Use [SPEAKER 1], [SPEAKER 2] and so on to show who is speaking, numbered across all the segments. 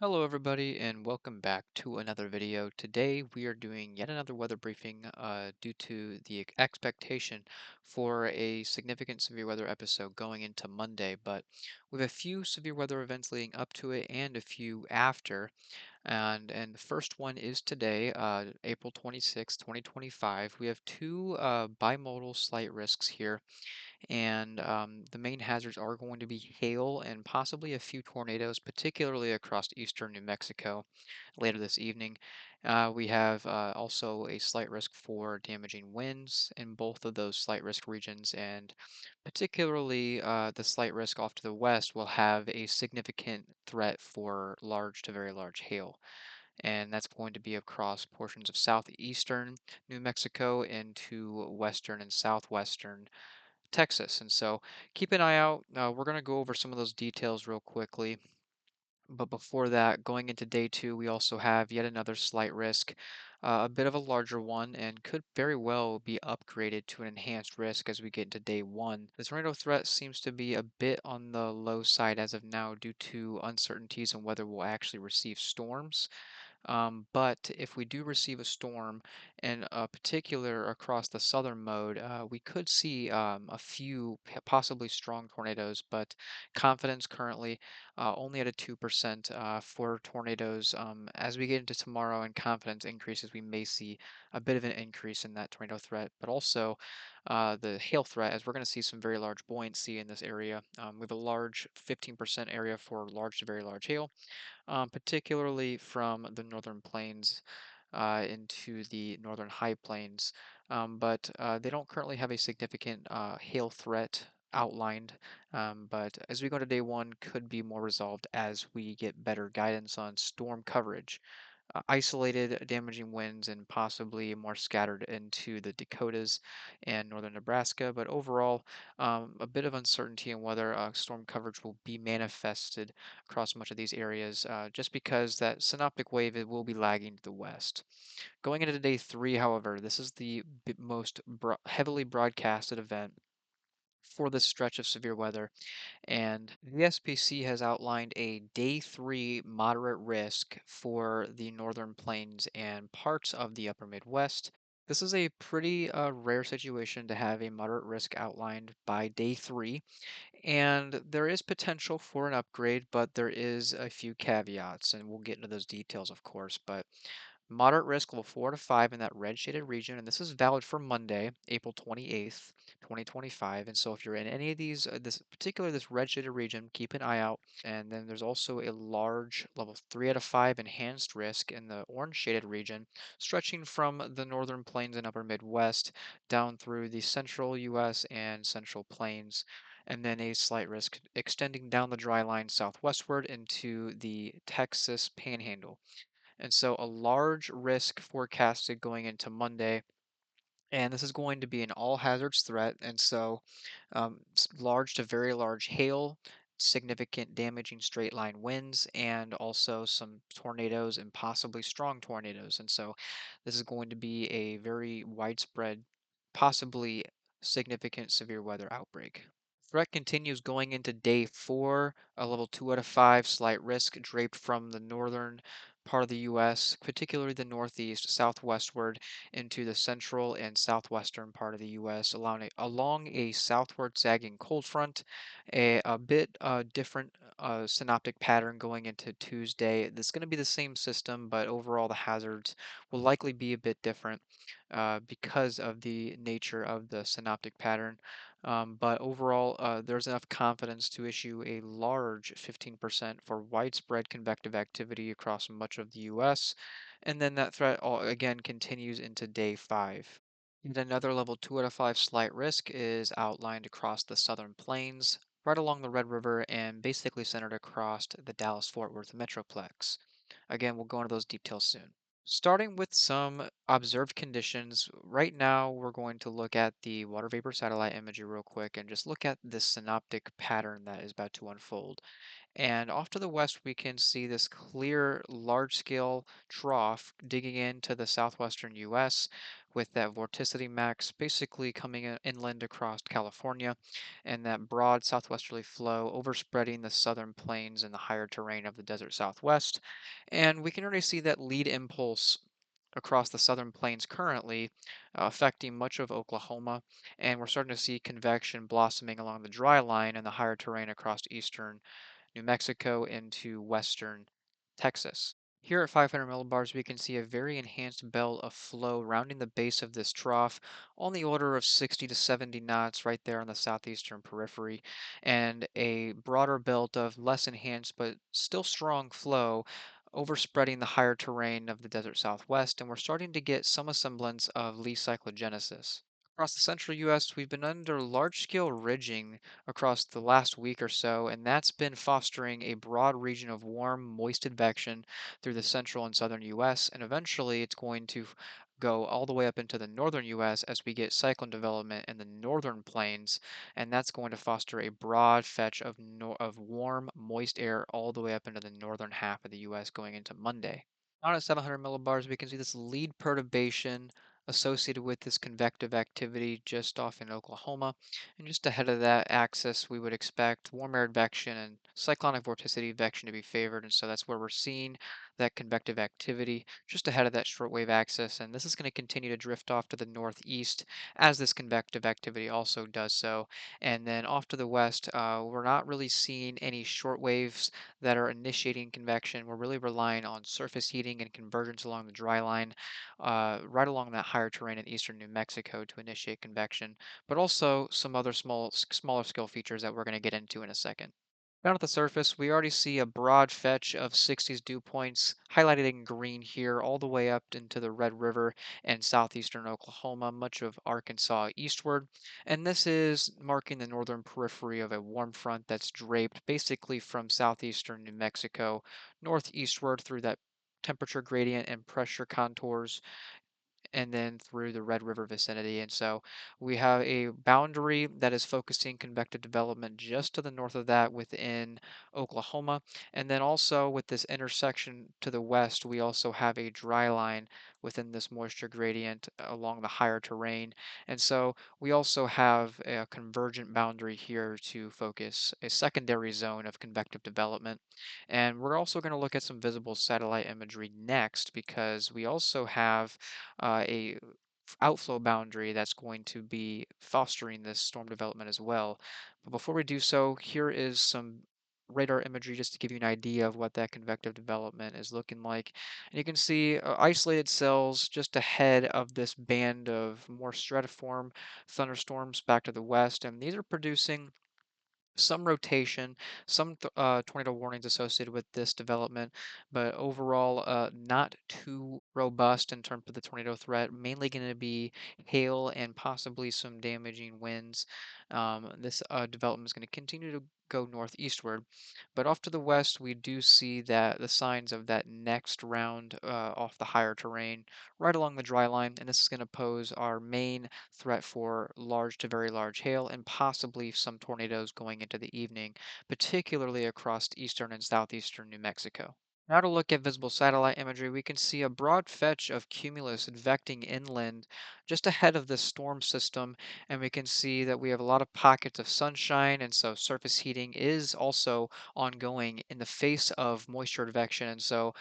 [SPEAKER 1] Hello everybody and welcome back to another video. Today we are doing yet another weather briefing due to the expectation for a significant severe weather episode going into Monday, but with a few severe weather events leading up to it and a few after. And the first one is today, April 26th, 2025. We have two bimodal slight risks here, and the main hazards are going to be hail and possibly a few tornadoes, particularly across eastern New Mexico later this evening. We have also a slight risk for damaging winds in both of those slight risk regions, and particularly the slight risk off to the west will have a significant threat for large to very large hail. And that's going to be across portions of southeastern New Mexico into western and southwestern Texas. And so keep an eye out. We're going to go over some of those details real quickly. But before that, going into day two, we also have yet another slight risk, a bit of a larger one, and could very well be upgraded to an enhanced risk as we get into day one. The tornado threat seems to be a bit on the low side as of now due to uncertainties on whether we'll actually receive storms. But if we do receive a storm, and particular across the southern mode, we could see a few possibly strong tornadoes, but confidence currently only at a 2% for tornadoes. As we get into tomorrow and confidence increases, we may see a bit of an increase in that tornado threat, but also the hail threat, as we're going to see some very large buoyancy in this area. We have a large 15% area for large to very large hail, particularly from the northern plains into the northern high plains. But they don't currently have a significant hail threat outlined. But as we go to day one, could be more resolved as we get better guidance on storm coverage, isolated damaging winds, and possibly more scattered into the Dakotas and northern Nebraska. But overall, a bit of uncertainty in whether storm coverage will be manifested across much of these areas, just because that synoptic wave it will be lagging to the west. Going into day three, however, this is the most heavily broadcasted event for this stretch of severe weather, and the SPC has outlined a day three moderate risk for the northern plains and parts of the upper Midwest. This is a pretty rare situation to have a moderate risk outlined by day three, and there is potential for an upgrade, but there is a few caveats, and we'll get into those details, of course. But moderate risk level 4 to 5 in that red shaded region, and this is valid for Monday, April 28th, 2025. And so if you're in any of these, this red shaded region, keep an eye out. And then there's also a large level 3 out of 5 enhanced risk in the orange shaded region, stretching from the northern plains and upper Midwest down through the central US and central plains. And then a slight risk extending down the dry line southwestward into the Texas panhandle. And so a large risk forecasted going into Monday. And this is going to be an all hazards threat. And so large to very large hail, significant damaging straight line winds, and also some tornadoes and possibly strong tornadoes. And so this is going to be a very widespread, possibly significant severe weather outbreak. Threat continues going into day four, a level 2 out of 5, slight risk draped from the northern part of the U.S., particularly the northeast, southwestward into the central and southwestern part of the U.S., along a southward sagging cold front, a bit different synoptic pattern going into Tuesday. It's going to be the same system, but overall the hazards will likely be a bit different because of the nature of the synoptic pattern. But overall, there's enough confidence to issue a large 15% for widespread convective activity across much of the US. And then that threat again continues into day five. And another level 2 out of 5 slight risk is outlined across the southern plains, right along the Red River, and basically centered across the Dallas Fort Worth Metroplex. Again, we'll go into those details soon. Starting with some observed conditions, right now we're going to look at the water vapor satellite imagery real quick and just look at this synoptic pattern that is about to unfold. And off to the west, we can see this clear, large scale trough digging into the southwestern US with that vorticity max basically coming inland across California and that broad southwesterly flow overspreading the southern plains and the higher terrain of the desert southwest. And we can already see that lead impulse across the southern plains currently, affecting much of Oklahoma. And we're starting to see convection blossoming along the dry line and the higher terrain across eastern New Mexico into western Texas. Here at 500 millibars, we can see a very enhanced belt of flow rounding the base of this trough on the order of 60 to 70 knots right there on the southeastern periphery, and a broader belt of less enhanced but still strong flow overspreading the higher terrain of the desert southwest, and we're starting to get some semblance of leaf cyclogenesis. Across the central U.S., we've been under large scale ridging across the last week or so, and that's been fostering a broad region of warm, moist advection through the central and southern U.S. And eventually, it's going to go all the way up into the northern U.S. as we get cyclone development in the northern plains, and that's going to foster a broad fetch of of warm, moist air all the way up into the northern half of the U.S. going into Monday. Down at 700 millibars, we can see this lead perturbation associated with this convective activity just off in Oklahoma. And just ahead of that axis, we would expect warm air advection and cyclonic vorticity advection to be favored. And so that's where we're seeing that convective activity just ahead of that shortwave axis. And this is going to continue to drift off to the northeast as this convective activity also does so. And then off to the west, we're not really seeing any shortwaves that are initiating convection. We're really relying on surface heating and convergence along the dry line, right along that higher terrain in eastern New Mexico to initiate convection, but also some other smaller scale features that we're going to get into in a second. Down at the surface, we already see a broad fetch of 60s dew points highlighted in green here, all the way up into the Red River and southeastern Oklahoma, much of Arkansas eastward. And this is marking the northern periphery of a warm front that's draped basically from southeastern New Mexico northeastward through that temperature gradient and pressure contours and then through the Red River vicinity. And so we have a boundary that is focusing convective development just to the north of that within Oklahoma. And then also with this intersection to the west, we also have a dry line within this moisture gradient along the higher terrain. And so we also have a convergent boundary here to focus a secondary zone of convective development. And we're also going to look at some visible satellite imagery next because we also have a outflow boundary that's going to be fostering this storm development as well. But before we do so, here is some radar imagery just to give you an idea of what that convective development is looking like. And you can see isolated cells just ahead of this band of more stratiform thunderstorms back to the west, and these are producing some rotation, some tornado warnings associated with this development, but overall, not too robust in terms of the tornado threat. Mainly going to be hail and possibly some damaging winds. This development is going to continue to go northeastward, but off to the west, we do see that the signs of that next round off the higher terrain, right along the dry line, and this is going to pose our main threat for large to very large hail and possibly some tornadoes going into the evening, particularly across eastern and southeastern New Mexico. Now to look at visible satellite imagery, we can see a broad fetch of cumulus advecting inland just ahead of this storm system, and we can see that we have a lot of pockets of sunshine, and so surface heating is also ongoing in the face of moisture advection, and so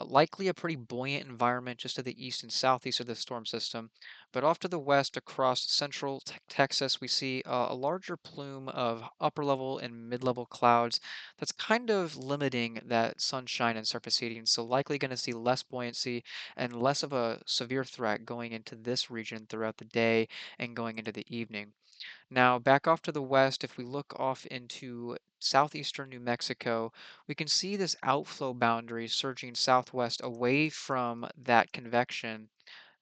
[SPEAKER 1] likely a pretty buoyant environment just to the east and southeast of the storm system. But off to the west, across central Texas, we see a larger plume of upper level and mid level clouds that's kind of limiting that sunshine and surface heating. So likely going to see less buoyancy and less of a severe threat going into this region throughout the day and going into the evening. Now, back off to the west, if we look off into southeastern New Mexico, we can see this outflow boundary surging southwest away from that convection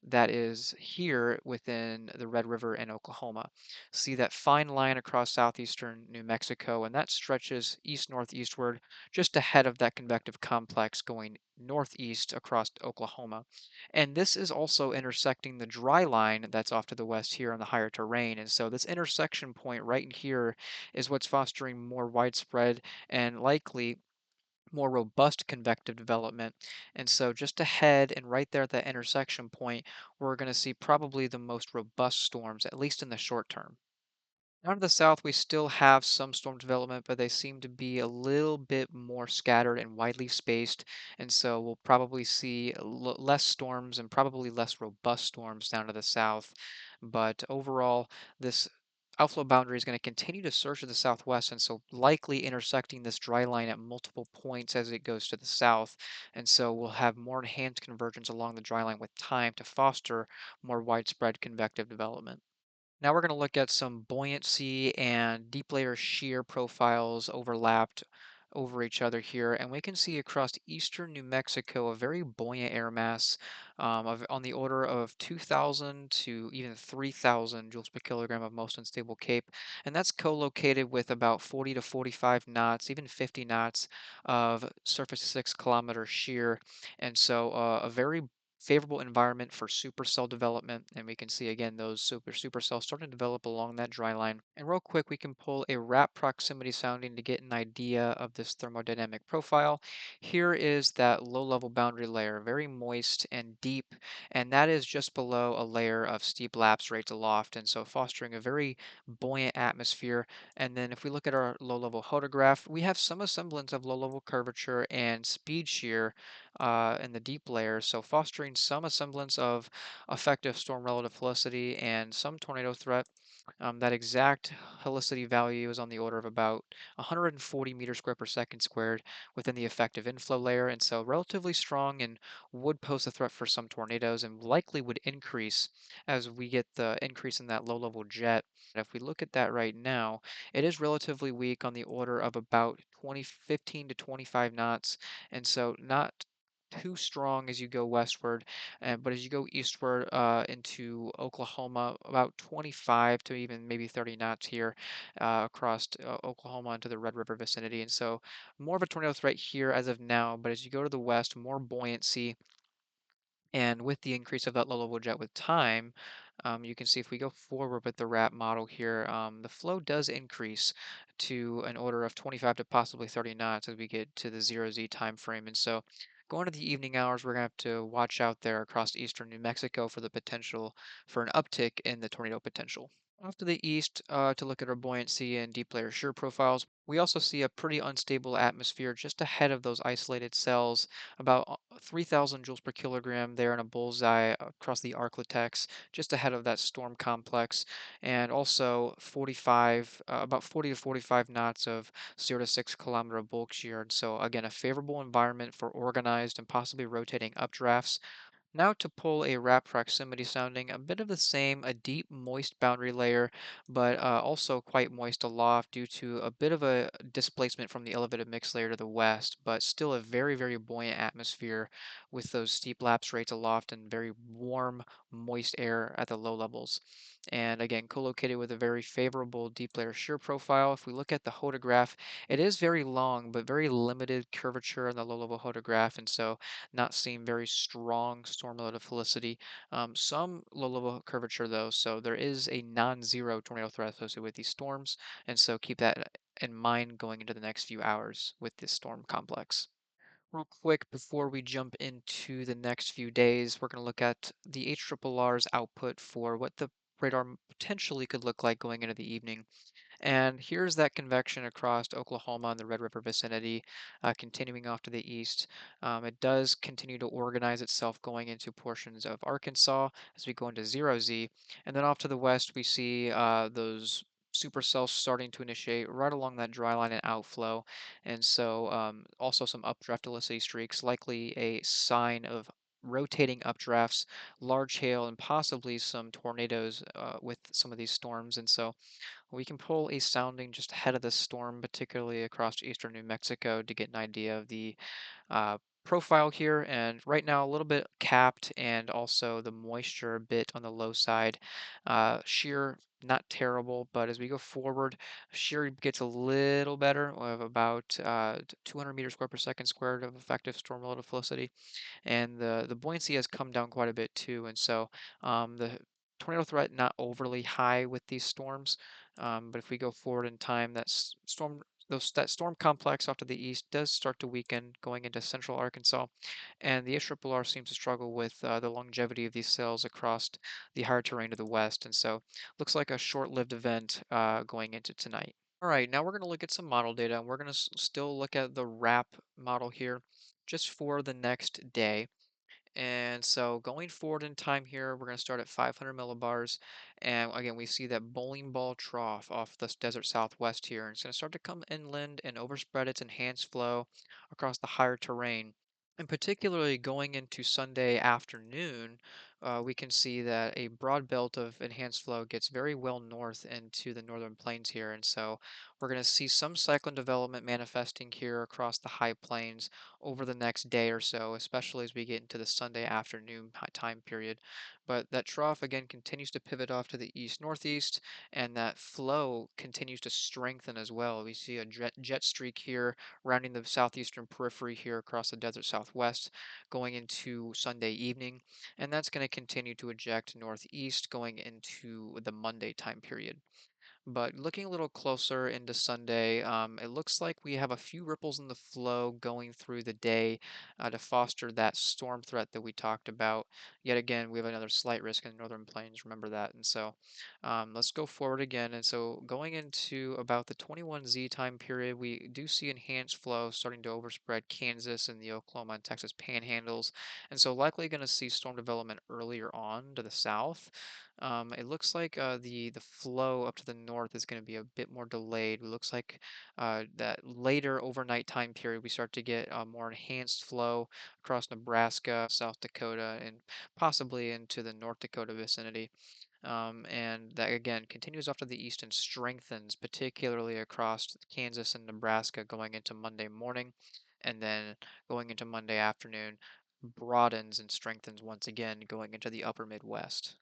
[SPEAKER 1] that is here within the Red River in Oklahoma. See that fine line across southeastern New Mexico, and that stretches east northeastward just ahead of that convective complex going northeast across Oklahoma. And this is also intersecting the dry line that's off to the west here on the higher terrain. And so this intersection point right in here is what's fostering more widespread and likely more robust convective development. And so just ahead and right there at that intersection point, we're going to see probably the most robust storms, at least in the short term. Out of the south, we still have some storm development, but they seem to be a little bit more scattered and widely spaced. And so we'll probably see less storms and probably less robust storms down to the south. But overall, this outflow boundary is going to continue to surge to the southwest, and so likely intersecting this dry line at multiple points as it goes to the south. And so we'll have more enhanced convergence along the dry line with time to foster more widespread convective development. Now we're going to look at some buoyancy and deep layer shear profiles overlapped over each other here. And we can see across eastern New Mexico a very buoyant air mass on the order of 2,000 to even 3,000 joules per kilogram of most unstable Cape. And that's co-located with about 40 to 45 knots, even 50 knots of surface 6 kilometer shear. And so a very favorable environment for supercell development, and we can see again those supercells starting to develop along that dry line. And real quick, we can pull a wrap proximity sounding to get an idea of this thermodynamic profile. Here is that low level boundary layer, very moist and deep, and that is just below a layer of steep lapse rates aloft, and so fostering a very buoyant atmosphere. And then if we look at our low level hodograph, we have some semblance of low level curvature and speed shear in the deep layers, so fostering some semblance of effective storm relative helicity and some tornado threat. That exact helicity value is on the order of about 140 meters squared per second squared within the effective inflow layer, and so relatively strong and would pose a threat for some tornadoes and likely would increase as we get the increase in that low level jet. If we look at that right now, it is relatively weak on the order of about 15 to 25 knots, and so not too strong as you go westward, but as you go eastward into Oklahoma, about 25 to even maybe 30 knots here across Oklahoma into the Red River vicinity. And so more of a tornado threat here as of now, but as you go to the west, more buoyancy. And with the increase of that low level jet with time, you can see if we go forward with the RAP model here, the flow does increase to an order of 25 to possibly 30 knots as we get to the 0Z time frame. And so going to the evening hours, we're going to have to watch out there across eastern New Mexico for the potential for an uptick in the tornado potential. Off to the east, to look at our buoyancy and deep layer shear profiles, we also see a pretty unstable atmosphere just ahead of those isolated cells, about 3,000 joules per kilogram there in a bullseye across the Arclitex, just ahead of that storm complex, and also about 40 to 45 knots of 0 to 6 kilometer of bulk shear. And so, again, a favorable environment for organized and possibly rotating updrafts. Now to pull a wrap proximity sounding, a bit of the same, a deep moist boundary layer, but also quite moist aloft due to a bit of a displacement from the elevated mix layer to the west, but still a very, very buoyant atmosphere with those steep lapse rates aloft and very warm, moist air at the low levels. And again, co-located with a very favorable deep layer shear profile. If we look at the hodograph, it is very long, but very limited curvature in the low level hodograph, and so not seeing very strong storm relative felicity. Some low level curvature though, so there is a non-zero tornado threat associated with these storms, and so keep that in mind going into the next few hours with this storm complex. Real quick before we jump into the next few days, we're going to look at the HRRR's output for what the radar potentially could look like going into the evening. And here's that convection across Oklahoma and the Red River vicinity, continuing off to the east. It does continue to organize itself going into portions of Arkansas as we go into 0Z. And then off to the west, we see those supercells starting to initiate right along that dry line and outflow. And so also some updraft helicity streaks, likely a sign of rotating updrafts, large hail, and possibly some tornadoes with some of these storms. And so we can pull a sounding just ahead of the storm, particularly across eastern New Mexico, to get an idea of the uh, profile here. And right now, a little bit capped, and also the moisture a bit on the low side. Shear, not terrible, but as we go forward, shear gets a little better. We have about 200 meters squared per second squared of effective storm relative felicity, and the buoyancy has come down quite a bit too. And so the tornado threat not overly high with these storms, but if we go forward in time, that storm that storm complex off to the east does start to weaken going into central Arkansas, and the HRRR seems to struggle with the longevity of these cells across the higher terrain to the west, and so looks like a short-lived event going into tonight. All right, now we're going to look at some model data, and we're going to still look at the RAP model here just for the next day. And so going forward in time here, we're going to start at 500 millibars. And again, we see that bowling ball trough off this desert southwest here. And it's going to start to come inland and overspread its enhanced flow across the higher terrain. And particularly going into Sunday afternoon, we can see that a broad belt of enhanced flow gets very well north into the northern plains here. And so we're going to see some cyclone development manifesting here across the high plains over the next day or so, especially as we get into the Sunday afternoon time period. But that trough again continues to pivot off to the east northeast, and that flow continues to strengthen as well. We see a jet streak here rounding the southeastern periphery here across the desert southwest going into Sunday evening, and that's going to continue to eject northeast going into the Monday time period. But looking a little closer into Sunday, it looks like we have a few ripples in the flow going through the day to foster that storm threat that we talked about. Yet again, we have another slight risk in the northern plains. Remember that. And so let's go forward again. And so going into about the 21Z time period, we do see enhanced flow starting to overspread Kansas and the Oklahoma and Texas panhandles. And so likely going to see storm development earlier on to the south. It looks like the flow up to the north is going to be a bit more delayed. It looks like that later overnight time period, we start to get a more enhanced flow across Nebraska, South Dakota, and possibly into the North Dakota vicinity. And that again continues off to the east and strengthens, particularly across Kansas and Nebraska going into Monday morning, and then going into Monday afternoon, broadens and strengthens once again going into the upper Midwest.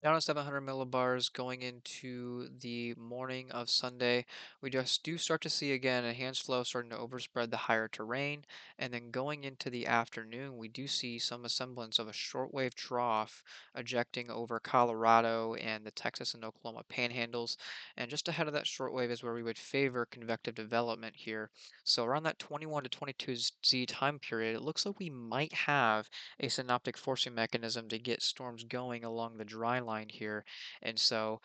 [SPEAKER 1] Down to 700 millibars going into the morning of Sunday. We just do start to see again a enhanced flow starting to overspread the higher terrain. And then going into the afternoon, we do see some semblance of a shortwave trough ejecting over Colorado and the Texas and Oklahoma panhandles. And just ahead of that shortwave is where we would favor convective development here. So around that 21 to 22Z time period, it looks like we might have a synoptic forcing mechanism to get storms going along the dry line here. And so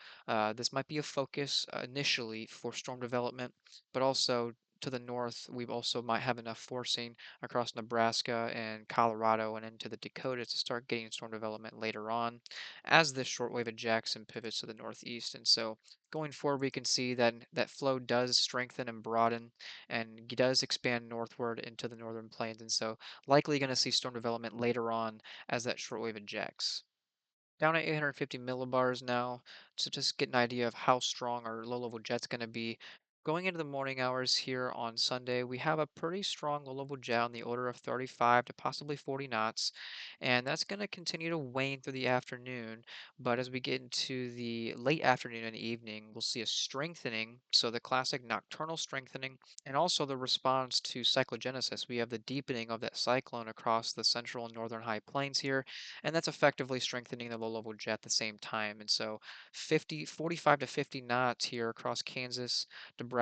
[SPEAKER 1] this might be a focus initially for storm development, but also to the north, we also might have enough forcing across Nebraska and Colorado and into the Dakotas to start getting storm development later on as this shortwave ejects and pivots to the northeast. And so going forward, we can see that that flow does strengthen and broaden and does expand northward into the northern plains. And so likely going to see storm development later on as that shortwave ejects. Down at 850 millibars now, to just get an idea of how strong our low-level jet's going to be. Going into the morning hours here on Sunday, we have a pretty strong low-level jet on the order of 35 to possibly 40 knots, and that's going to continue to wane through the afternoon. But as we get into the late afternoon and evening, we'll see a strengthening, so the classic nocturnal strengthening, and also the response to cyclogenesis. We have the deepening of that cyclone across the central and northern high plains here, and that's effectively strengthening the low level jet at the same time. And so 45 to 50 knots here across Kansas, Nebraska,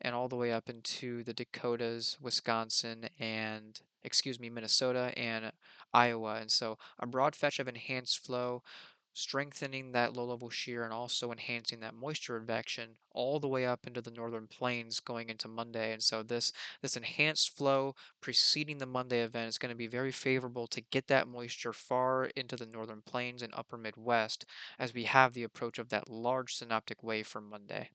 [SPEAKER 1] and all the way up into the Dakotas, Wisconsin, and excuse me, Minnesota and Iowa. And so a broad fetch of enhanced flow, strengthening that low level shear and also enhancing that moisture advection all the way up into the northern plains going into Monday. And so this enhanced flow preceding the Monday event is going to be very favorable to get that moisture far into the northern plains and upper Midwest as we have the approach of that large synoptic wave for Monday.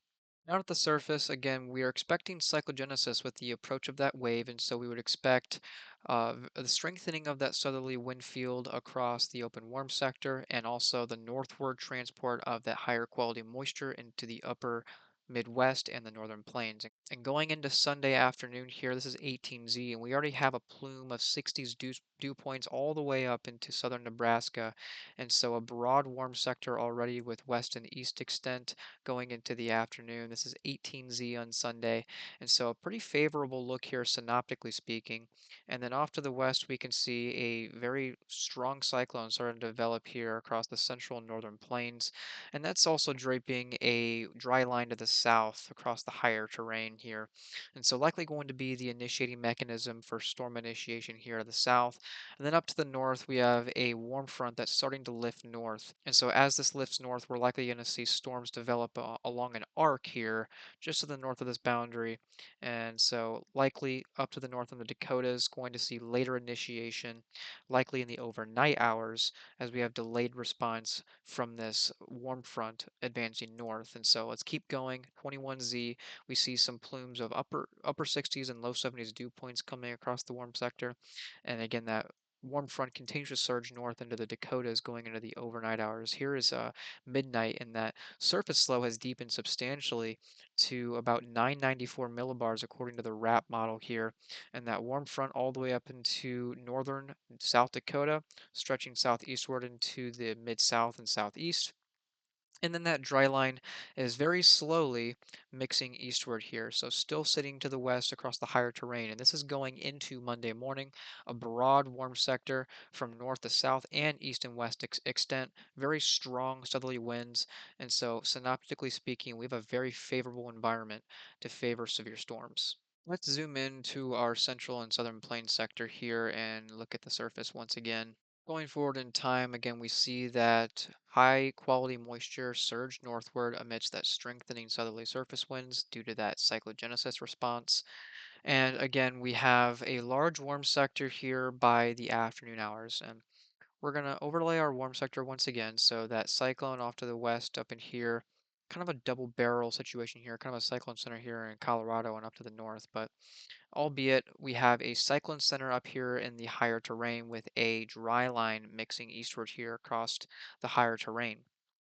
[SPEAKER 1] Out at the surface, again, we are expecting cyclogenesis with the approach of that wave, and so we would expect the strengthening of that southerly wind field across the open warm sector and also the northward transport of that higher quality moisture into the upper Midwest and the northern plains. And going into Sunday afternoon here, this is 18Z, and we already have a plume of 60s dew points all the way up into southern Nebraska. And so a broad warm sector already with west and east extent going into the afternoon. This is 18Z on Sunday, and so a pretty favorable look here, synoptically speaking. And then off to the west, we can see a very strong cyclone starting to develop here across the central and northern plains, and that's also draping a dry line to the south across the higher terrain here. And so likely going to be the initiating mechanism for storm initiation here to the south. And then up to the north, we have a warm front that's starting to lift north. And so as this lifts north, we're likely going to see storms develop along an arc here, just to the north of this boundary. And so likely up to the north in the Dakotas, going to see later initiation, likely in the overnight hours, as we have delayed response from this warm front advancing north. And so let's keep going. 21Z, we see some plumes of upper 60s and low 70s dew points coming across the warm sector. And again, that warm front continues to surge north into the Dakotas going into the overnight hours. Here is midnight, and that surface flow has deepened substantially to about 994 millibars according to the RAP model here. And that warm front all the way up into northern South Dakota, stretching southeastward into the mid south and southeast. And then that dry line is very slowly mixing eastward here. So still sitting to the west across the higher terrain. And this is going into Monday morning, a broad warm sector from north to south and east and west extent, very strong southerly winds. And so synoptically speaking, we have a very favorable environment to favor severe storms. Let's zoom into our central and southern plains sector here and look at the surface once again. Going forward in time, again, we see that high quality moisture surged northward amidst that strengthening southerly surface winds due to that cyclogenesis response. And again, we have a large warm sector here by the afternoon hours. And we're going to overlay our warm sector once again. So that cyclone off to the west up in here, kind of a double barrel situation here, kind of a cyclone center here in Colorado and up to the north. But albeit we have a cyclone center up here in the higher terrain with a dry line mixing eastward here across the higher terrain.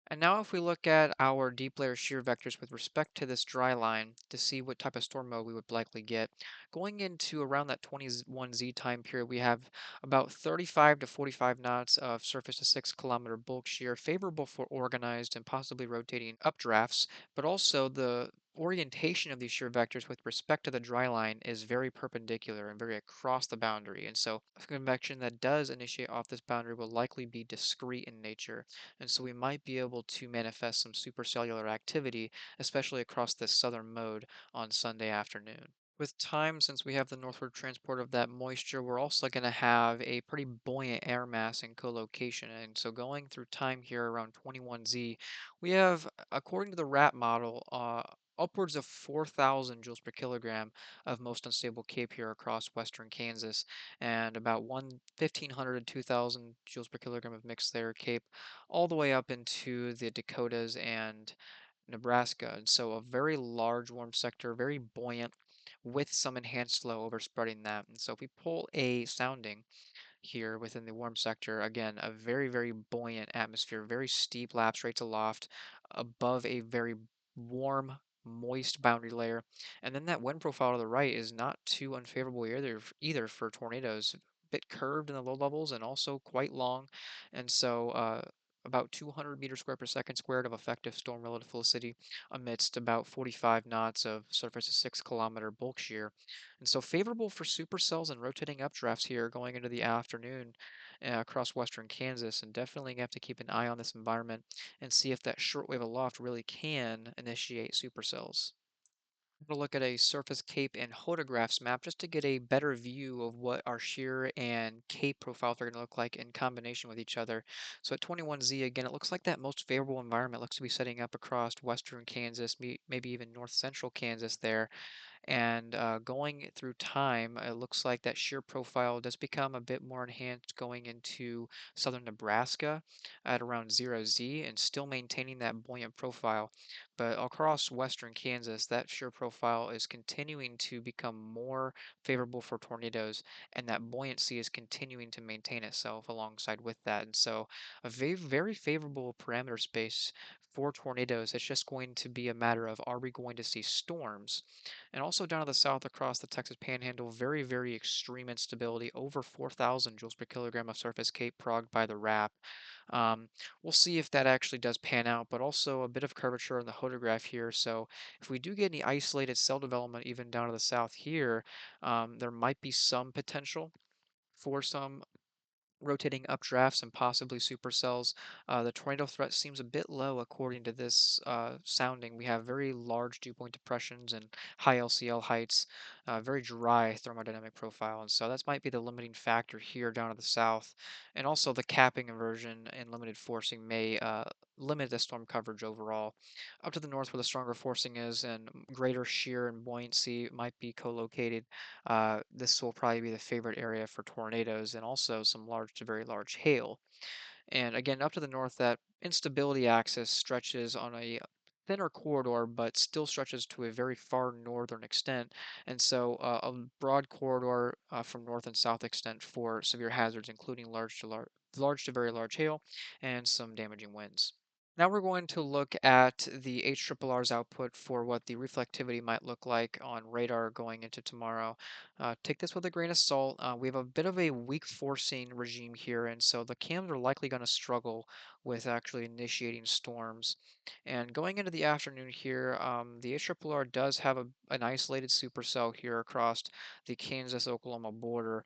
[SPEAKER 1] And now if we look at our deep layer shear vectors with respect to this dry line to see what type of storm mode we would likely get, going into around that 21Z time period, we have about 35 to 45 knots of surface to 6 kilometer bulk shear, favorable for organized and possibly rotating updrafts, but also the orientation of these shear vectors with respect to the dry line is very perpendicular and very across the boundary. And so a convection that does initiate off this boundary will likely be discrete in nature. And so we might be able to manifest some supercellular activity, especially across this southern mode on Sunday afternoon. With time, since we have the northward transport of that moisture, we're also going to have a pretty buoyant air mass in collocation. And so going through time here around 21Z, we have, according to the RAP model, upwards of 4,000 joules per kilogram of most unstable Cape here across western Kansas, and about 1,500 to 2,000 joules per kilogram of mixed layer Cape, all the way up into the Dakotas and Nebraska. And so a very large warm sector, very buoyant, with some enhanced flow overspreading that. And so if we pull a sounding here within the warm sector, again, a very, very buoyant atmosphere, very steep lapse rates aloft, above a very warm, moist boundary layer. And then that wind profile to the right is not too unfavorable either for tornadoes. A bit curved in the low levels and also quite long. And so about 200 meters squared per second squared of effective storm relative felicity amidst about 45 knots of surface to 6 kilometer bulk shear. And so favorable for supercells and rotating updrafts here going into the afternoon across western Kansas. And definitely have to keep an eye on this environment and see if that shortwave aloft really can initiate supercells. To look at a surface cape and photographs map just to get a better view of what our shear and cape profiles are going to look like in combination with each other. So at 21Z, again, it looks like that most favorable environment looks to be setting up across western Kansas, maybe even north central Kansas there. And going through time, it looks like that shear profile does become a bit more enhanced going into southern Nebraska at around 0Z and still maintaining that buoyant profile. But across western Kansas, that shear profile is continuing to become more favorable for tornadoes, and that buoyancy is continuing to maintain itself alongside with that. And so, a very, very favorable parameter space for tornadoes. It's just going to be a matter of, are we going to see storms? And also down to the south across the Texas Panhandle, very, very extreme instability, over 4,000 joules per kilogram of surface Cape progged by the RAP. Um, we'll see if that actually does pan out, but also a bit of curvature in the photograph here. So if we do get any isolated cell development even down to the south here, there might be some potential for some rotating updrafts and possibly supercells. The tornado threat seems a bit low according to this sounding. We have very large dew point depressions and high LCL heights, very dry thermodynamic profile, and so that might be the limiting factor here down to the south. And also the capping inversion and limited forcing may limit the storm coverage overall. Up to the north, where the stronger forcing is and greater shear and buoyancy might be co-located, this will probably be the favorite area for tornadoes and also some large to very large hail. And again, up to the north, that instability axis stretches on a thinner corridor, but still stretches to a very far northern extent. And so, a broad corridor from north and south extent for severe hazards, including large to very large hail and some damaging winds. Now we're going to look at the HRRR's output for what the reflectivity might look like on radar going into tomorrow. Take this with a grain of salt. We have a bit of a weak forcing regime here, and so the cams are likely going to struggle with actually initiating storms. And going into the afternoon here, the HRRR does have an isolated supercell here across the Kansas-Oklahoma border.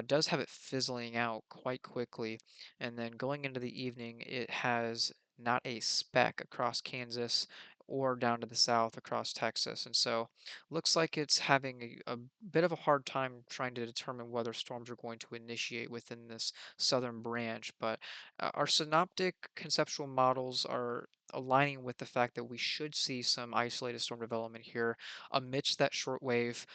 [SPEAKER 1] Does have it fizzling out quite quickly, and then going into the evening, it has not a speck across Kansas or down to the south across Texas. And so looks like it's having a bit of a hard time trying to determine whether storms are going to initiate within this southern branch. But our synoptic conceptual models are aligning with the fact that we should see some isolated storm development here amidst that short wave.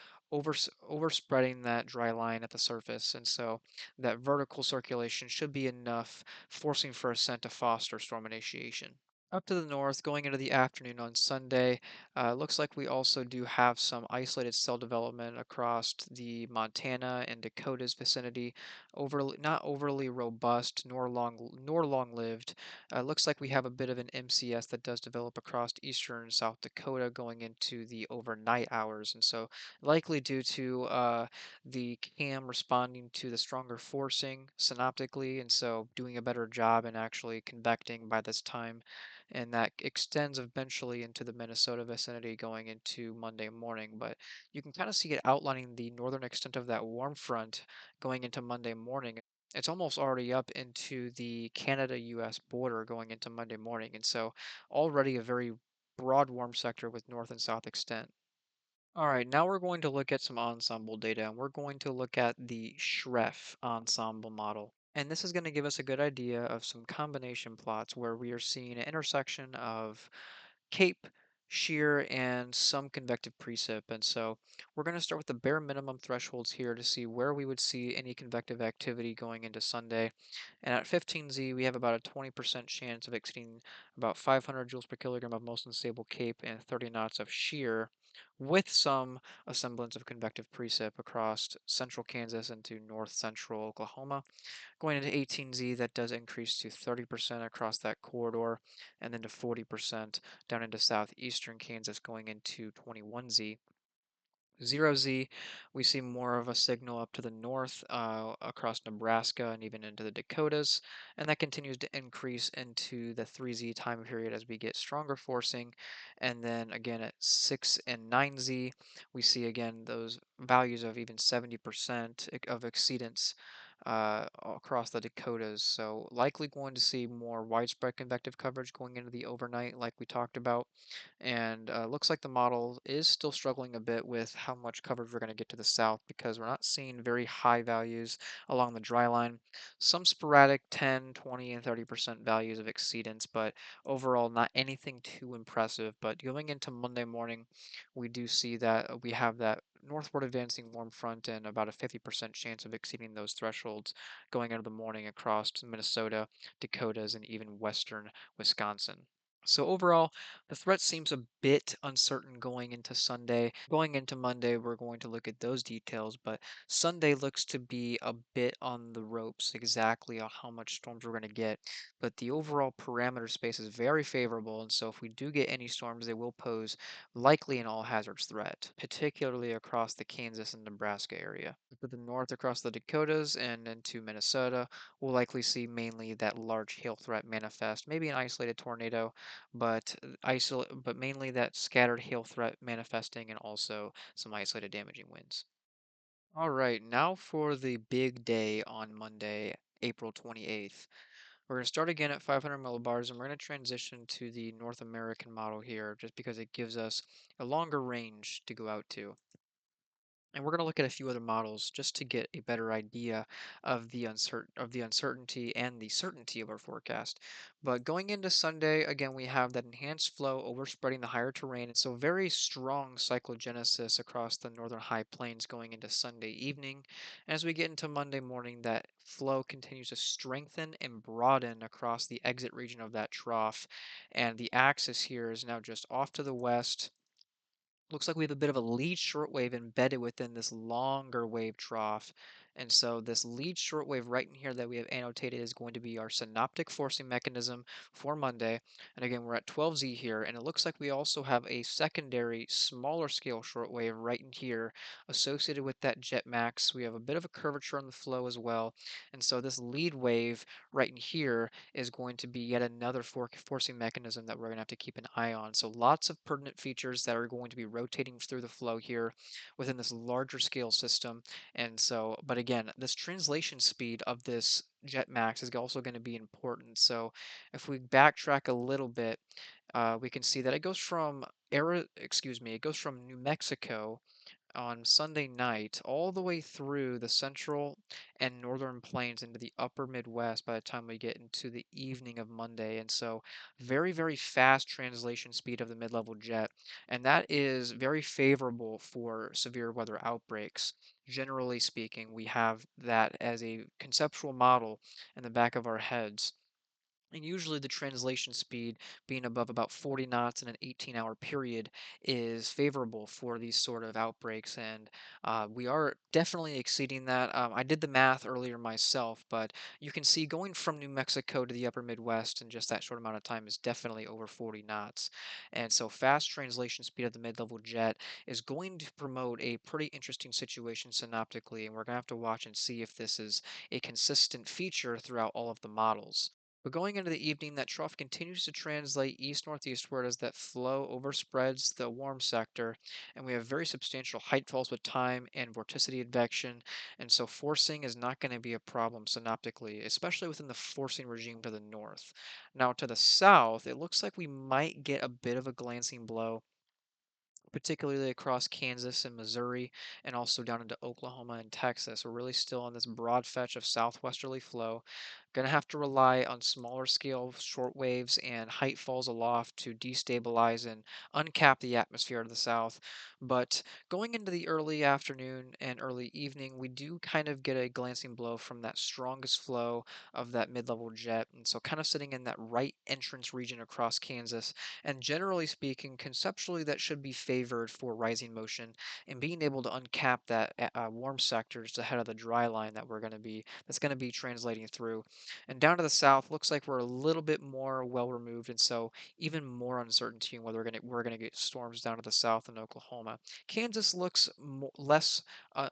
[SPEAKER 1] Overspreading that dry line at the surface, and so that vertical circulation should be enough forcing for ascent to foster storm initiation. Up to the north, going into the afternoon on Sunday, looks like we also do have some isolated cell development across the Montana and Dakotas vicinity. Overly, not overly robust nor long-lived. Looks like we have a bit of an MCS that does develop across eastern South Dakota going into the overnight hours, and so likely due to the cam responding to the stronger forcing synoptically, and so doing a better job in actually convecting by this time. And that extends eventually into the Minnesota vicinity going into Monday morning. But you can kind of see it outlining the northern extent of that warm front going into Monday morning. It's almost already up into the Canada US border going into Monday morning. And so already a very broad warm sector with north and south extent. All right, now we're going to look at some ensemble data, and we're going to look at the Schref ensemble model. And this is going to give us a good idea of some combination plots where we are seeing an intersection of cape, shear, and some convective precip. And so we're going to start with the bare minimum thresholds here to see where we would see any convective activity going into Sunday. And at 15Z, we have about a 20% chance of exceeding about 500 joules per kilogram of most unstable cape and 30 knots of shear, with some semblance of convective precip across central Kansas into north central Oklahoma. Going into 18Z, that does increase to 30% across that corridor, and then to 40% down into southeastern Kansas going into 21Z. 0Z, we see more of a signal up to the north across Nebraska and even into the Dakotas, and that continues to increase into the 3Z time period as we get stronger forcing. And then again at 6 and 9Z, we see again those values of even 70% of exceedance across the Dakotas. So likely going to see more widespread convective coverage going into the overnight, like we talked about. And looks like the model is still struggling a bit with how much coverage we're going to get to the south because we're not seeing very high values along the dry line. Some sporadic 10, 20, and 30% values of exceedance, but overall not anything too impressive. But going into Monday morning, we do see that we have that northward advancing warm front and about a 50% chance of exceeding those thresholds going into the morning across Minnesota, Dakotas, and even western Wisconsin. So overall, the threat seems a bit uncertain going into Sunday. Going into Monday, we're going to look at those details, but Sunday looks to be a bit on the ropes exactly on how much storms we're going to get. But the overall parameter space is very favorable, and so if we do get any storms, they will pose likely an all hazards threat, particularly across the Kansas and Nebraska area. To the north across the Dakotas and into Minnesota, we'll likely see mainly that large hail threat manifest, maybe an isolated tornado, but mainly that scattered hail threat manifesting and also some isolated damaging winds. All right, now for the big day on Monday, April 28th. We're going to start again at 500 millibars and we're going to transition to the North American model here just because it gives us a longer range to go out to. And we're going to look at a few other models just to get a better idea of the uncertainty and the certainty of our forecast. But going into Sunday, again, we have that enhanced flow overspreading the higher terrain, and so very strong cyclogenesis across the northern high plains going into Sunday evening. As we get into Monday morning, that flow continues to strengthen and broaden across the exit region of that trough, and the axis here is now just off to the west. Looks like we have a bit of a lead shortwave embedded within this longer wave trough. And so this lead shortwave right in here that we have annotated is going to be our synoptic forcing mechanism for Monday. And again, we're at 12Z here, and it looks like we also have a secondary smaller scale shortwave right in here associated with that jet max. We have a bit of a curvature on the flow as well. And so this lead wave right in here is going to be yet another forcing mechanism that we're going to have to keep an eye on. So lots of pertinent features that are going to be rotating through the flow here within this larger scale system. And so, but again, this translation speed of this jet max is also going to be important. So if we backtrack a little bit, we can see that it goes from New Mexico on Sunday night all the way through the central and northern plains into the upper Midwest by the time we get into the evening of Monday. And so, very, very fast translation speed of the mid level jet. And that is very favorable for severe weather outbreaks. Generally speaking, we have that as a conceptual model in the back of our heads. And usually the translation speed being above about 40 knots in an 18-hour period is favorable for these sort of outbreaks. And we are definitely exceeding that. I did the math earlier myself, but you can see going from New Mexico to the upper Midwest in just that short amount of time is definitely over 40 knots. And so fast translation speed of the mid-level jet is going to promote a pretty interesting situation synoptically. And we're going to have to watch and see if this is a consistent feature throughout all of the models. But going into the evening, that trough continues to translate east-northeastward as that flow overspreads the warm sector, and we have very substantial height falls with time and vorticity advection, and so forcing is not going to be a problem synoptically, especially within the forcing regime to the north. Now to the south, it looks like we might get a bit of a glancing blow particularly across Kansas and Missouri, and also down into Oklahoma and Texas. We're really still on this broad fetch of southwesterly flow. Going to have to rely on smaller scale short waves and height falls aloft to destabilize and uncap the atmosphere to the south. But going into the early afternoon and early evening, we do kind of get a glancing blow from that strongest flow of that mid level jet. And so, kind of sitting in that right entrance region across Kansas and generally speaking, conceptually, that should be favored for rising motion and being able to uncap that warm sectors ahead of the dry line that's going to be translating through. And down to the south, looks like we're a little bit more well removed, and so even more uncertainty in whether we're going to get storms down to the south in Oklahoma. Kansas looks less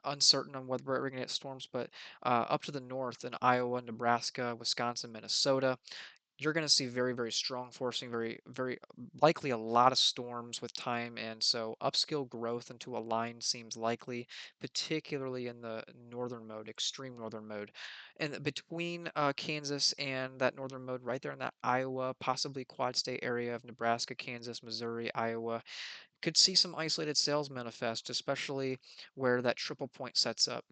[SPEAKER 1] uncertain on whether we're going to get storms, but up to the north in Iowa, Nebraska, Wisconsin, Minnesota you're going to see very, very strong forcing, very, very likely a lot of storms with time. And so upscale growth into a line seems likely, particularly in the northern mode, extreme northern mode. And between Kansas and that northern mode, right there in that Iowa, possibly quad state area of Nebraska, Kansas, Missouri, Iowa, could see some isolated sales manifest, especially where that triple point sets up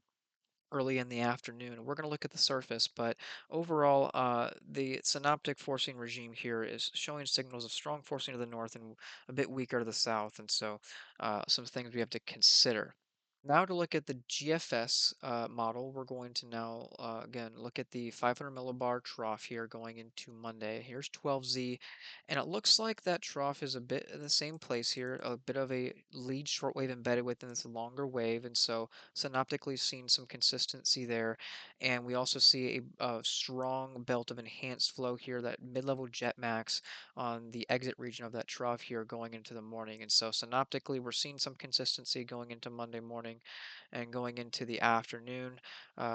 [SPEAKER 1] early in the afternoon. We're going to look at the surface, but overall, the synoptic forcing regime here is showing signals of strong forcing to the north and a bit weaker to the south, and so some things we have to consider. Now to look at the GFS model, we're going to now again look at the 500 millibar trough here going into Monday. Here's 12Z, and it looks like that trough is a bit in the same place here, a bit of a lead shortwave embedded within this longer wave, and so synoptically seeing some consistency there. And we also see a strong belt of enhanced flow here, that mid-level jet max on the exit region of that trough here going into the morning. And so synoptically, we're seeing some consistency going into Monday morning. And going into the afternoon,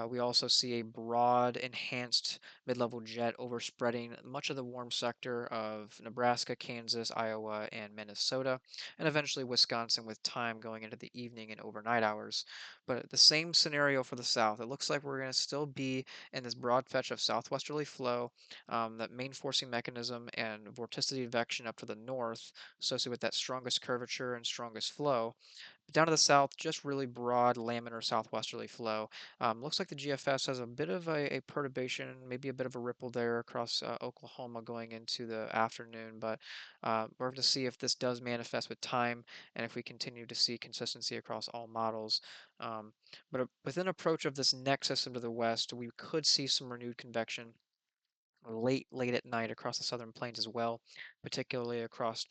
[SPEAKER 1] we also see a broad, enhanced mid-level jet overspreading much of the warm sector of Nebraska, Kansas, Iowa, and Minnesota, and eventually Wisconsin with time going into the evening and overnight hours. But the same scenario for the south. It looks like we're going to still be in this broad fetch of southwesterly flow, that main forcing mechanism and vorticity advection up to the north, associated with that strongest curvature and strongest flow. Down to the south, just really broad laminar southwesterly flow. Looks like the GFS has a bit of a perturbation, maybe a bit of a ripple there across Oklahoma going into the afternoon. But we're going to see if this does manifest with time and if we continue to see consistency across all models. But with an approach of this next system to the west, we could see some renewed convection late at night across the southern plains as well, particularly across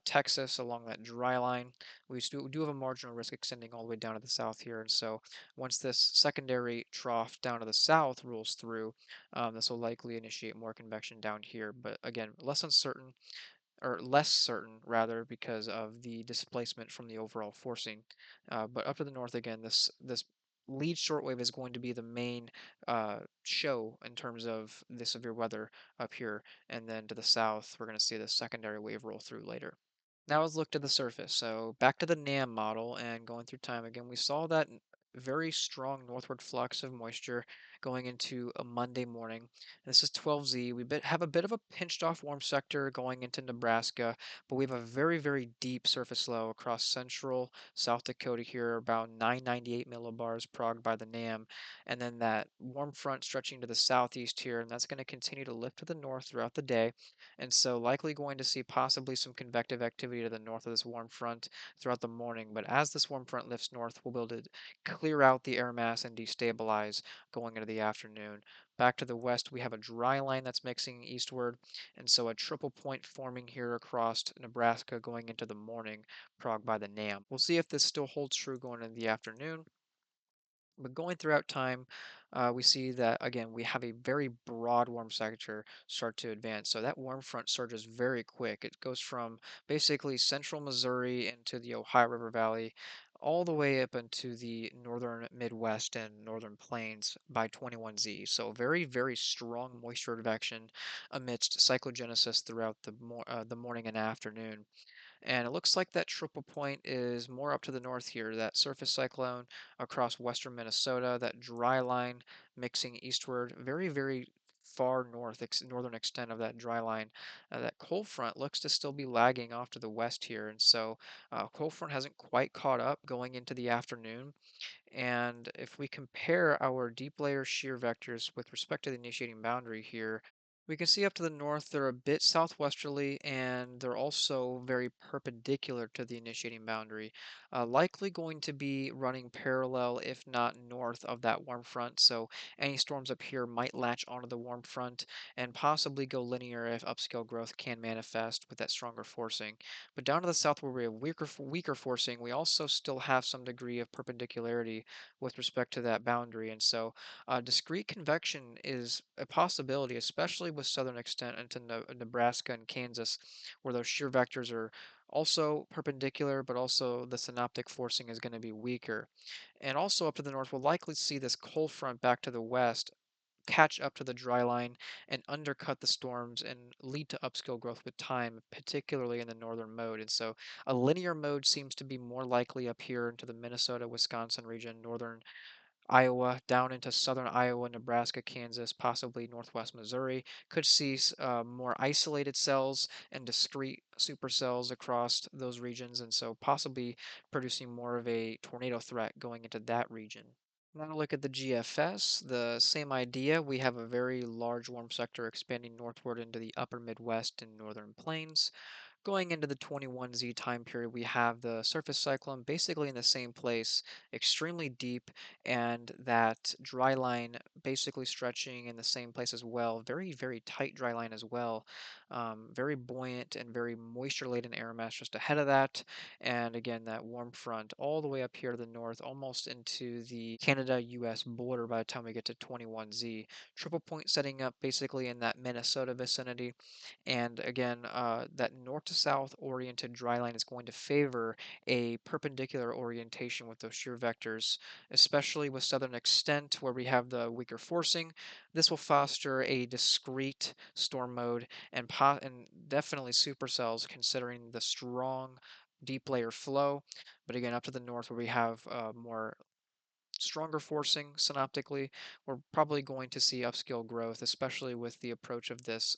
[SPEAKER 1] Texas along that dry line. We do have a marginal risk extending all the way down to the south here, and so once this secondary trough down to the south rolls through, this will likely initiate more convection down here. But again, less uncertain or less certain rather because of the displacement from the overall forcing. But up to the north again, this lead shortwave is going to be the main show in terms of the severe weather up here, and then to the south, we're going to see the secondary wave roll through later. Now let's look to the surface. So back to the NAM model and going through time again, we saw that very strong northward flux of moisture going into a Monday morning. This is 12Z. Have a bit of a pinched off warm sector going into Nebraska, but we have a very deep surface low across central South Dakota here, about 998 millibars progged by the NAM. And then that warm front stretching to the southeast here, and that's going to continue to lift to the north throughout the day. And so likely going to see possibly some convective activity to the north of this warm front throughout the morning. But as this warm front lifts north, we'll be able to clear out the air mass and destabilize going into the afternoon. Back to the west, we have a dry line that's mixing eastward, and so a triple point forming here across Nebraska going into the morning, progged by the NAM. We'll see if this still holds true going into the afternoon. But going throughout time, we see that again, we have a very broad warm sector start to advance. So that warm front surges very quick. It goes from basically central Missouri into the Ohio River Valley, all the way up into the northern Midwest and northern plains by 21Z. So very strong moisture advection amidst cyclogenesis throughout the morning and afternoon. And it looks like that triple point is more up to the north here. That surface cyclone across western Minnesota, that dry line mixing eastward, very far northern extent of that dry line. That cold front looks to still be lagging off to the west here. And so cold front hasn't quite caught up going into the afternoon. And if we compare our deep layer shear vectors with respect to the initiating boundary here, we can see up to the north they're a bit southwesterly and they're also very perpendicular to the initiating boundary. Likely going to be running parallel, if not north of that warm front. So any storms up here might latch onto the warm front and possibly go linear if upscale growth can manifest with that stronger forcing. But down to the south where we have weaker forcing, we also still have some degree of perpendicularity with respect to that boundary. And so discrete convection is a possibility, especially with southern extent into Nebraska and Kansas, where those shear vectors are also perpendicular, but also the synoptic forcing is going to be weaker. And also up to the north, we'll likely see this cold front back to the west catch up to the dry line and undercut the storms and lead to upscale growth with time, particularly in the northern mode. And so a linear mode seems to be more likely up here into the Minnesota, Wisconsin region, northern Iowa, down into southern Iowa, Nebraska, Kansas, possibly northwest Missouri. Could see more isolated cells and discrete supercells across those regions, and so possibly producing more of a tornado threat going into that region. Now look at the GFS, the same idea. We have a very large warm sector expanding northward into the upper Midwest and northern plains. Going into the 21Z time period, we have the surface cyclone basically in the same place, extremely deep, and that dry line basically stretching in the same place as well. Very tight dry line as well. Very buoyant and very moisture laden air mass just ahead of that. And again, that warm front all the way up here to the north, almost into the Canada US border by the time we get to 21Z. Triple point setting up basically in that Minnesota vicinity. And again, that north to north-south oriented dry line is going to favor a perpendicular orientation with those shear vectors, especially with southern extent where we have the weaker forcing. This will foster a discrete storm mode and definitely supercells considering the strong deep layer flow. But again, up to the north where we have more stronger forcing synoptically, we're probably going to see upscale growth, especially with the approach of this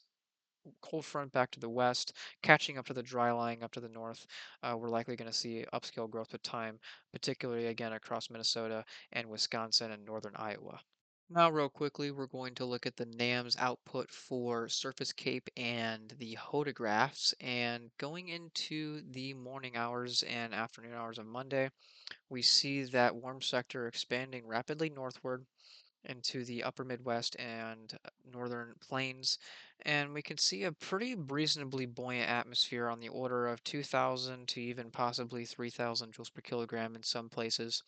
[SPEAKER 1] cold front back to the west, catching up to the dry line up to the north. We're likely going to see upscale growth with time, particularly again across Minnesota and Wisconsin and northern Iowa. Now, real quickly, we're going to look at the NAMS output for surface cape and the hodographs. And going into the morning hours and afternoon hours of Monday, we see that warm sector expanding rapidly northward into the upper Midwest and northern plains. And we can see a pretty reasonably buoyant atmosphere on the order of 2,000 to even possibly 3,000 joules per kilogram in some places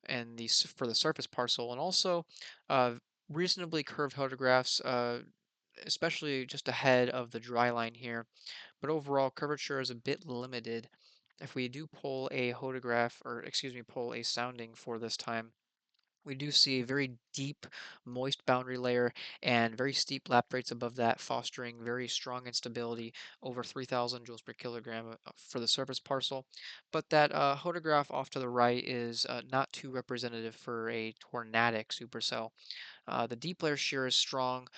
[SPEAKER 1] and for the surface parcel. And also uh, reasonably curved photographs, especially just ahead of the dry line here. But overall, curvature is a bit limited. If we do pull a hodograph, or excuse me, pull a sounding for this time, we do see a very deep, moist boundary layer and very steep lap rates above that, fostering very strong instability over 3,000 joules per kilogram for the surface parcel. But that hodograph off to the right is not too representative for a tornadic supercell. The deep layer shear is strong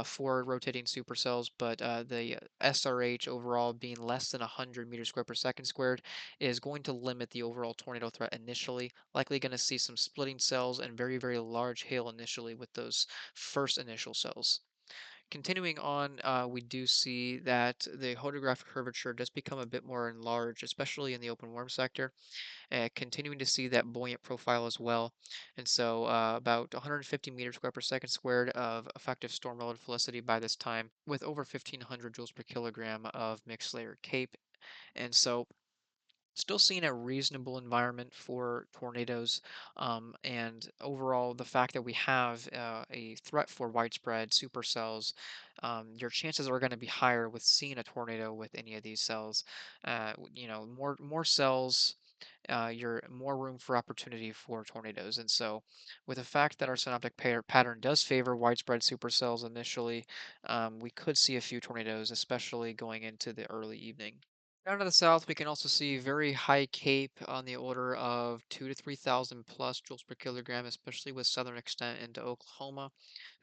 [SPEAKER 1] for rotating supercells, but the SRH overall being less than 100 meters squared per second squared is going to limit the overall tornado threat initially. Likely going to see some splitting cells and very, very large hail initially with those first initial cells. Continuing on, we do see that the hodographic curvature does become a bit more enlarged, especially in the open worm sector, continuing to see that buoyant profile as well. And so about 150 meters squared per second squared of effective storm relative felicity by this time, with over 1,500 joules per kilogram of mixed layer cape. And so still seeing a reasonable environment for tornadoes. And overall, the fact that we have a threat for widespread supercells, your chances are going to be higher with seeing a tornado with any of these cells. More cells, you're more room for opportunity for tornadoes. And so, with the fact that our synoptic pattern does favor widespread supercells initially, we could see a few tornadoes, especially going into the early evening. Down to the south, we can also see very high cape on the order of 2 to 3,000 plus joules per kilogram, especially with southern extent into Oklahoma.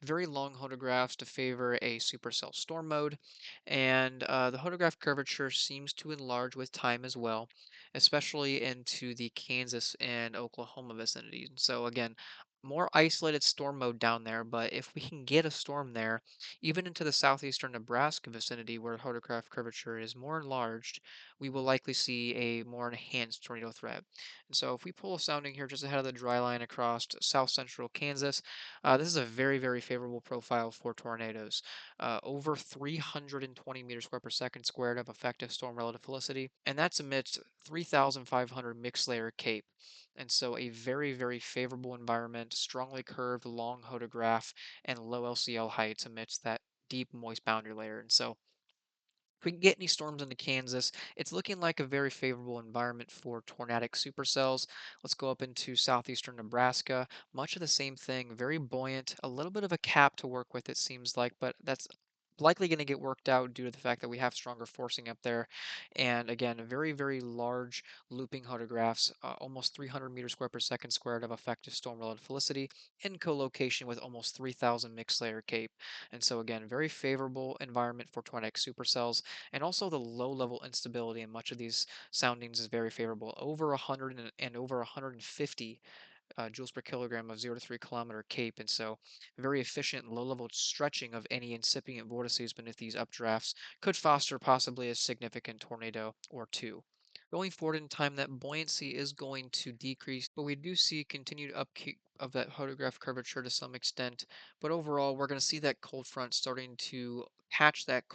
[SPEAKER 1] Very long photographs to favor a supercell storm mode, and the photograph curvature seems to enlarge with time as well, especially into the Kansas and Oklahoma vicinity. So again, more isolated storm mode down there, but if we can get a storm there, even into the southeastern Nebraska vicinity where photograph curvature is more enlarged, we will likely see a more enhanced tornado threat. And so if we pull a sounding here just ahead of the dry line across south central Kansas, this is a very, very favorable profile for tornadoes. Over 320 meters squared per second squared of effective storm relative felicity, and that's amidst 3,500 mixed layer cape. And so a very, very favorable environment, strongly curved, long hodograph, and low LCL heights amidst that deep, moist boundary layer. And so if we can get any storms into Kansas, it's looking like a very favorable environment for tornadic supercells. Let's go up into southeastern Nebraska. Much of the same thing, very buoyant, a little bit of a cap to work with, it seems like, but that's likely going to get worked out due to the fact that we have stronger forcing up there. And again, very, very large looping photographs, almost 300 meters squared per second squared of effective storm relative felicity in co-location with almost 3,000 mixed layer cape. And so again, very favorable environment for tornadic supercells, and also the low level instability in much of these soundings is very favorable. Over 100 and over 150 joules per kilogram of 0 to 3 kilometer cape, and so very efficient low level stretching of any incipient vortices beneath these updrafts could foster possibly a significant tornado or two. Going forward in time, that buoyancy is going to decrease, but we do see continued upkeep of that photograph curvature to some extent. But overall, we're going to see that cold front starting to catch that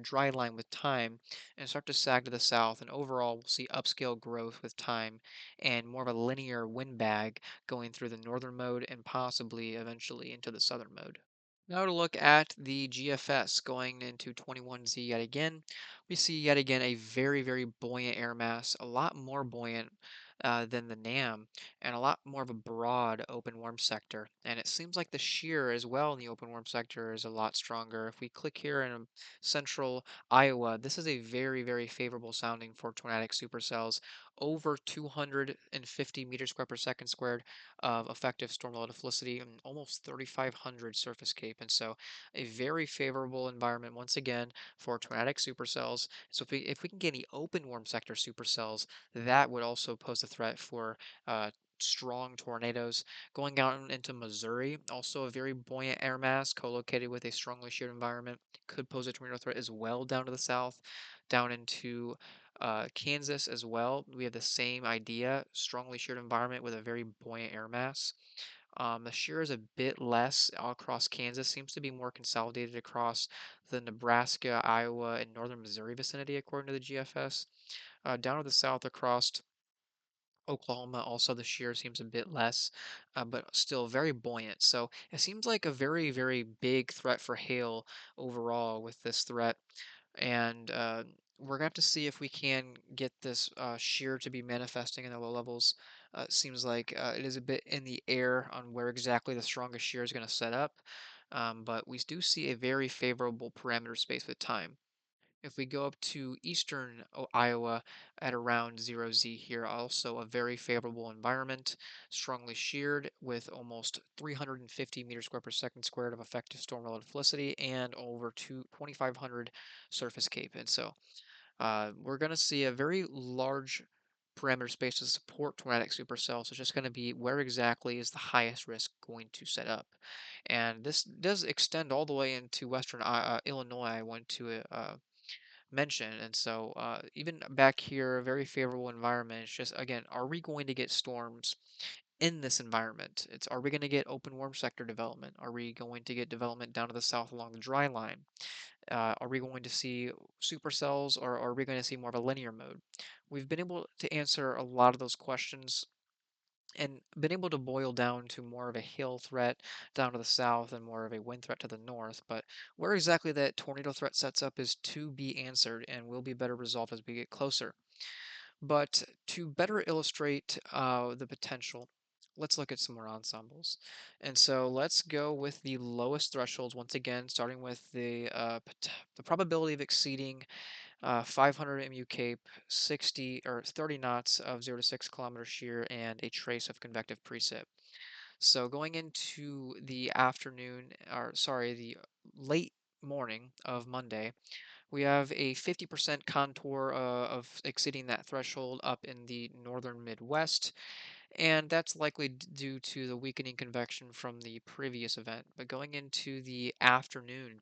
[SPEAKER 1] dry line with time and start to sag to the south. And overall, we'll see upscale growth with time and more of a linear wind bag going through the northern mode and possibly eventually into the southern mode. Now to look at the GFS going into 21Z yet again, we see yet again a very, very buoyant air mass, a lot more buoyant than the NAM, and a lot more of a broad open warm sector. And it seems like the shear as well in the open warm sector is a lot stronger. If we click here in central Iowa, this is a very, very favorable sounding for tornadic supercells, over 250 meters squared per second squared of effective storm felicity and almost 3,500 surface cape. And so a very favorable environment once again for tornadic supercells. So if we can get any open warm sector supercells, that would also pose a threat for strong tornadoes going out into Missouri. Also, a very buoyant air mass co-located with a strongly sheared environment could pose a tornado threat as well down to the south, down into Kansas as well. We have the same idea, strongly sheared environment with a very buoyant air mass. The shear is a bit less all across Kansas, seems to be more consolidated across the Nebraska, Iowa, and northern Missouri vicinity, according to the GFS. Down to the south across Oklahoma, also the shear seems a bit less, but still very buoyant. So it seems like a very, very big threat for hail overall with this threat. And we're going to have to see if we can get this shear to be manifesting in the low levels. It seems like it is a bit in the air on where exactly the strongest shear is going to set up. But we do see a very favorable parameter space with time. If we go up to eastern Iowa at around 0Z here, also a very favorable environment, strongly sheared with almost 350 meters squared per second squared of effective storm relative felicity and over 2,500 surface cape. And so we're going to see a very large parameter space to support tornadic supercells. So it's just going to be where exactly is the highest risk going to set up. And this does extend all the way into western Illinois. I went to mention. And so, even back here, a very favorable environment. It's just, again, are we going to get storms in this environment? Are we going to get open warm sector development? Are we going to get development down to the south along the dry line? Are we going to see supercells or are we going to see more of a linear mode? We've been able to answer a lot of those questions and been able to boil down to more of a hail threat down to the south and more of a wind threat to the north. But where exactly that tornado threat sets up is to be answered and will be better resolved as we get closer. But to better illustrate the potential, let's look at some more ensembles. And so let's go with the lowest thresholds once again, starting with the probability of exceeding 500 MU cape, 60 or 30 knots of 0 to 6 kilometer shear, and a trace of convective precip. So going into the afternoon, or sorry, the late morning of Monday, we have a 50% contour of exceeding that threshold up in the northern Midwest, and that's likely due to the weakening convection from the previous event. But going into the afternoon,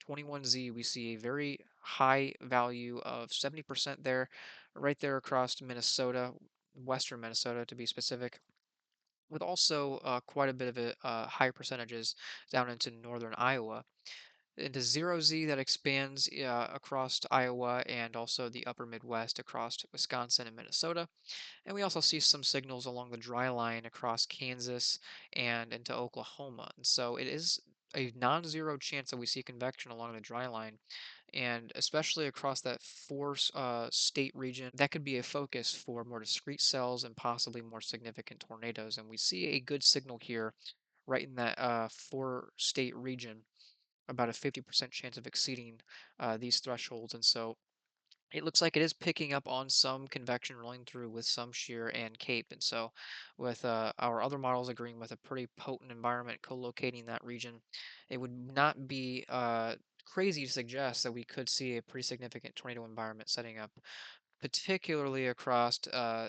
[SPEAKER 1] 21Z, we see a very high value of 70% there, right there across Minnesota, western Minnesota to be specific, with also quite a bit of higher percentages down into northern Iowa. Into 0Z that expands across Iowa and also the upper Midwest across Wisconsin and Minnesota. And we also see some signals along the dry line across Kansas and into Oklahoma. And so it is a non-zero chance that we see convection along the dry line, and especially across that state region, that could be a focus for more discrete cells and possibly more significant tornadoes. And we see a good signal here right in that four state region, about a 50% chance of exceeding these thresholds. And so it looks like it is picking up on some convection rolling through with some shear and cape. And so, with our other models agreeing with a pretty potent environment co-locating that region, it would not be crazy to suggest that we could see a pretty significant tornado environment setting up, particularly across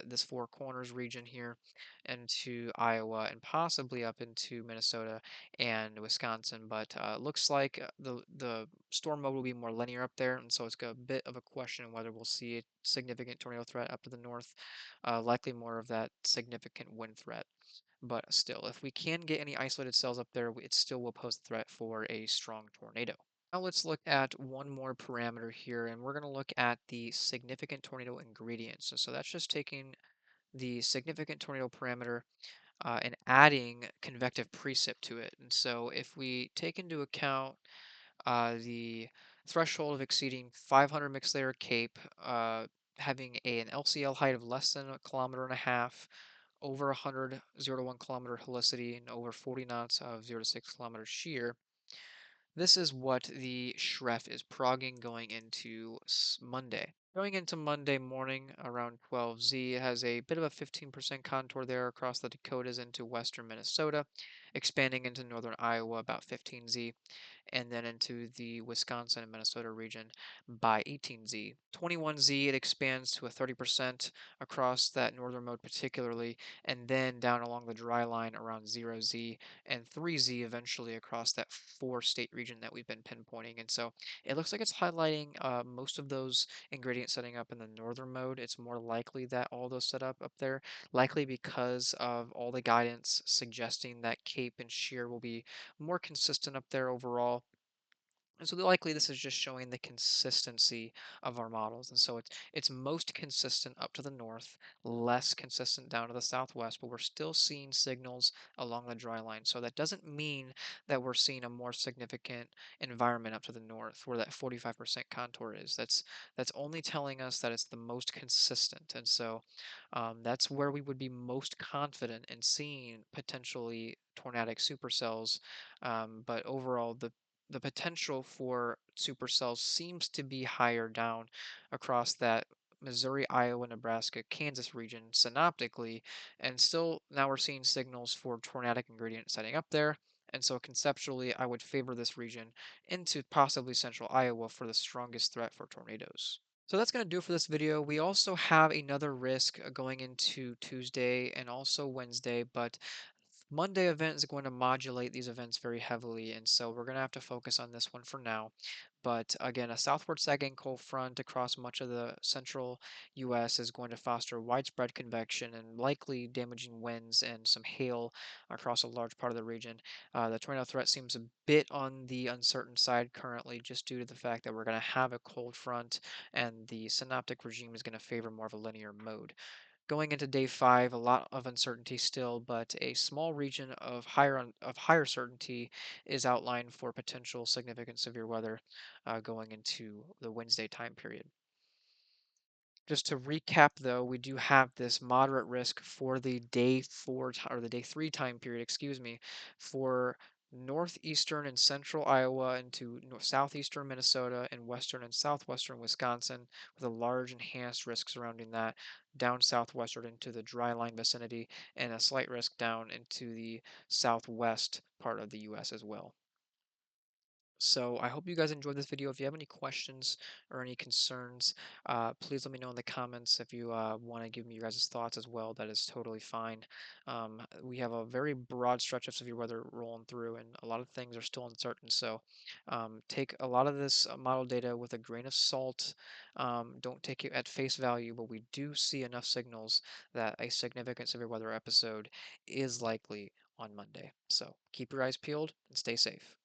[SPEAKER 1] this Four Corners region here into Iowa and possibly up into Minnesota and Wisconsin. But looks like the storm mode will be more linear up there, and so it's got a bit of a question whether we'll see a significant tornado threat up to the north, likely more of that significant wind threat. But still, if we can get any isolated cells up there, it still will pose a threat for a strong tornado. Now let's look at one more parameter here, and we're going to look at the significant tornado ingredients. So that's just taking the significant tornado parameter, and adding convective precip to it. And so if we take into account the threshold of exceeding 500 mixed layer cape, having an LCL height of less than a kilometer and a half, over 100 0 to 1 kilometer helicity, and over 40 knots of 0 to 6 kilometers shear. This is what the Shref is progging going into Monday. Going into Monday morning around 12Z, it has a bit of a 15% contour there across the Dakotas into western Minnesota, expanding into northern Iowa about 15Z, and then into the Wisconsin and Minnesota region by 18Z. 21Z, it expands to a 30% across that northern mode particularly, and then down along the dry line around 0Z and 3Z eventually across that four-state region that we've been pinpointing. And so it looks like it's highlighting most of those ingredients setting up in the northern mode. It's more likely that all those set up there, likely because of all the guidance suggesting that Cape and Shear will be more consistent up there overall. And so likely this is just showing the consistency of our models. And so it's most consistent up to the north, less consistent down to the southwest, but we're still seeing signals along the dry line. So that doesn't mean that we're seeing a more significant environment up to the north where that 45% contour is. That's only telling us that it's the most consistent. And so that's where we would be most confident in seeing potentially tornadic supercells. But overall, the potential for supercells seems to be higher down across that Missouri, Iowa, Nebraska, Kansas region synoptically, and still now we're seeing signals for tornadic ingredient setting up there. And so conceptually, I would favor this region into possibly central Iowa for the strongest threat for tornadoes. So that's going to do it for this video. We also have another risk going into Tuesday and also Wednesday, but Monday event is going to modulate these events very heavily, and so we're going to have to focus on this one for now. But again, a southward sagging cold front across much of the central U.S. is going to foster widespread convection and likely damaging winds and some hail across a large part of the region. The tornado threat seems a bit on the uncertain side currently, just due to the fact that we're going to have a cold front and the synoptic regime is going to favor more of a linear mode. Going into day 5, a lot of uncertainty still, but a small region of higher certainty is outlined for potential significant severe weather going into the Wednesday time period. Just to recap, though, we do have this moderate risk for the or the day 3 time period, excuse me, for northeastern and central Iowa into southeastern Minnesota and western and southwestern Wisconsin, with a large enhanced risk surrounding that, down southwestward into the dry line vicinity, and a slight risk down into the southwest part of the U.S. as well. So I hope you guys enjoyed this video. If you have any questions or any concerns, please let me know in the comments. If you want to give me your guys' thoughts as well, that is totally fine. We have a very broad stretch of severe weather rolling through, and a lot of things are still uncertain. So take a lot of this model data with a grain of salt. Don't take it at face value, but we do see enough signals that a significant severe weather episode is likely on Monday. So keep your eyes peeled and stay safe.